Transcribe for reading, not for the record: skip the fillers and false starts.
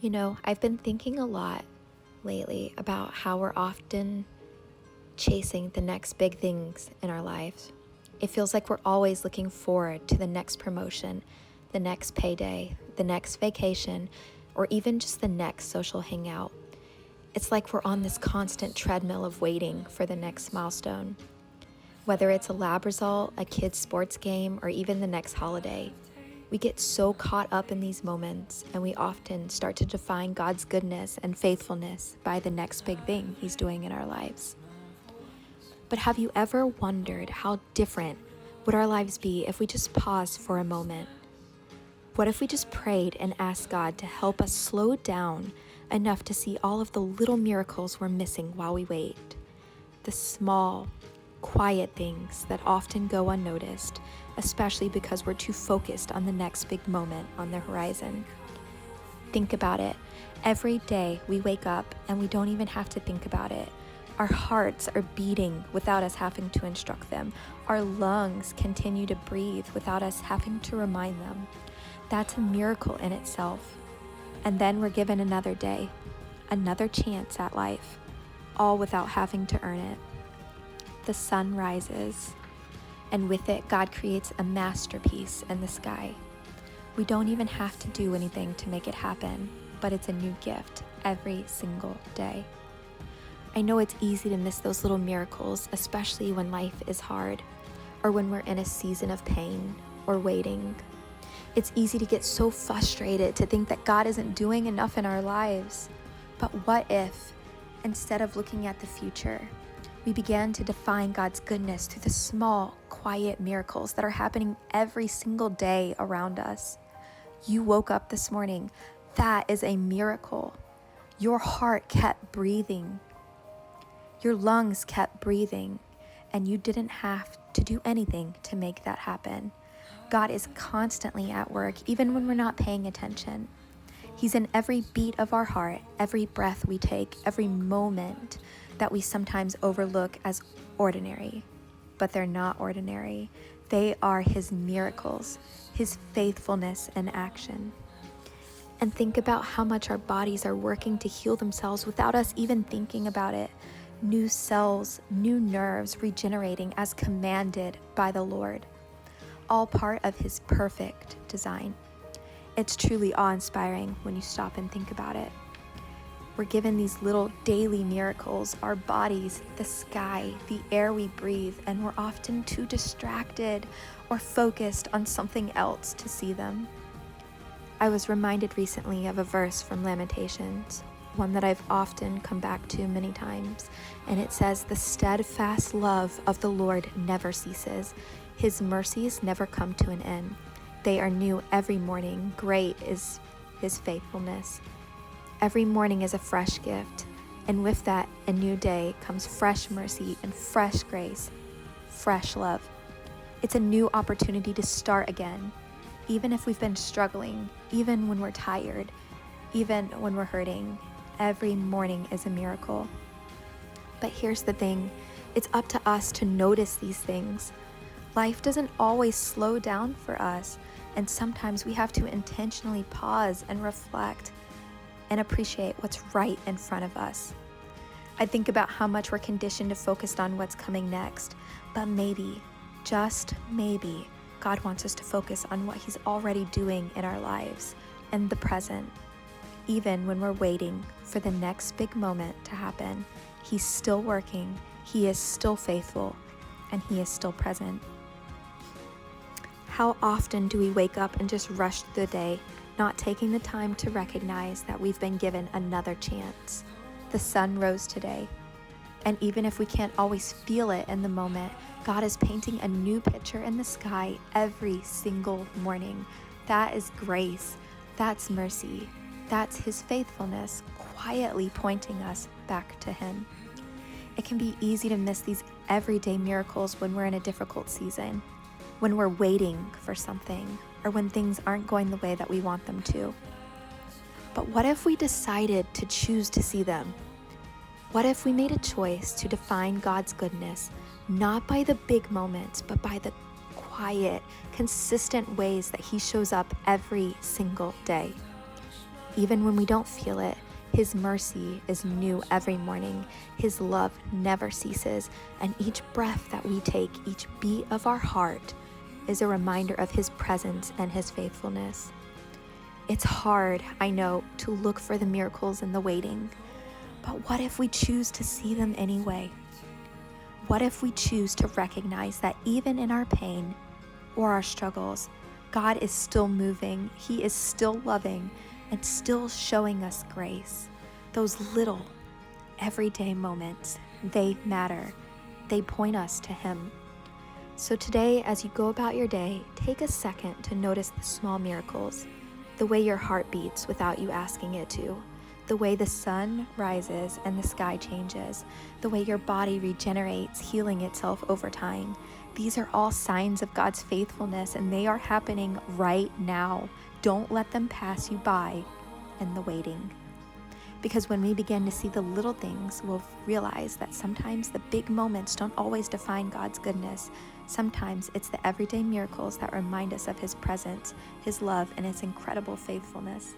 I've been thinking a lot lately about how we're often chasing the next big things in our lives. It feels like we're always looking forward to the next promotion, the next payday, the next vacation, or even just the next social hangout. It's like we're on this constant treadmill of waiting for the next milestone. Whether it's a lab result, a kid's sports game, or even the next holiday, we get so caught up in these moments, and we often start to define God's goodness and faithfulness by the next big thing He's doing in our lives. But have you ever wondered how different would our lives be if we just paused for a moment? What if we just prayed and asked God to help us slow down enough to see all of the little miracles we're missing while we wait? The small, quiet things that often go unnoticed, especially because we're too focused on the next big moment on the horizon. Think about it. Every day we wake up and we don't even have to think about it. Our hearts are beating without us having to instruct them. Our lungs continue to breathe without us having to remind them. That's a miracle in itself. And then we're given another day, another chance at life, all without having to earn it. The sun rises, and with it, God creates a masterpiece in the sky. We don't even have to do anything to make it happen, but it's a new gift every single day. I know it's easy to miss those little miracles, especially when life is hard, or when we're in a season of pain or waiting. It's easy to get so frustrated to think that God isn't doing enough in our lives. But what if, instead of looking at the future, we began to define God's goodness through the small, quiet miracles that are happening every single day around us? You woke up this morning. That is a miracle. Your heart kept breathing. Your lungs kept breathing, and you didn't have to do anything to make that happen. God is constantly at work, even when we're not paying attention. He's in every beat of our heart, every breath we take, every moment that we sometimes overlook as ordinary. But they're not ordinary. They are His miracles, His faithfulness in action. And think about how much our bodies are working to heal themselves without us even thinking about it. New cells, new nerves regenerating as commanded by the Lord. All part of His perfect design. It's truly awe-inspiring when you stop and think about it. We're given these little daily miracles, our bodies, the sky, the air we breathe, and we're often too distracted or focused on something else to see them. I was reminded recently of a verse from Lamentations, one that I've often come back to many times, and it says, "The steadfast love of the Lord never ceases. His mercies never come to an end. They are new every morning. Great is His faithfulness." Every morning is a fresh gift, and with that, a new day comes fresh mercy and fresh grace, fresh love. It's a new opportunity to start again, even if we've been struggling, even when we're tired, even when we're hurting. Every morning is a miracle. But here's the thing, it's up to us to notice these things. Life doesn't always slow down for us, and sometimes we have to intentionally pause and reflect and appreciate what's right in front of us. I think about how much we're conditioned to focus on what's coming next, but maybe, just maybe, God wants us to focus on what He's already doing in our lives and the present. Even when we're waiting for the next big moment to happen, He's still working, He is still faithful, and He is still present. How often do we wake up and just rush through the day, not taking the time to recognize that we've been given another chance? The sun rose today, and even if we can't always feel it in the moment, God is painting a new picture in the sky every single morning. That is grace. That's mercy. That's His faithfulness quietly pointing us back to Him. It can be easy to miss these everyday miracles when we're in a difficult season, when we're waiting for something, or when things aren't going the way that we want them to. But what if we decided to choose to see them? What if we made a choice to define God's goodness, not by the big moments, but by the quiet, consistent ways that He shows up every single day? Even when we don't feel it, His mercy is new every morning. His love never ceases. And each breath that we take, each beat of our heart, is a reminder of His presence and His faithfulness. It's hard, I know, to look for the miracles in the waiting. But what if we choose to see them anyway? What if we choose to recognize that even in our pain or our struggles, God is still moving, He is still loving, and still showing us grace. Those little, everyday moments, they matter. They point us to Him. So today, as you go about your day, take a second to notice the small miracles, the way your heart beats without you asking it to, the way the sun rises and the sky changes, the way your body regenerates, healing itself over time. These are all signs of God's faithfulness, and they are happening right now. Don't let them pass you by in the waiting. Because when we begin to see the little things, we'll realize that sometimes the big moments don't always define God's goodness. Sometimes it's the everyday miracles that remind us of His presence, His love, and His incredible faithfulness.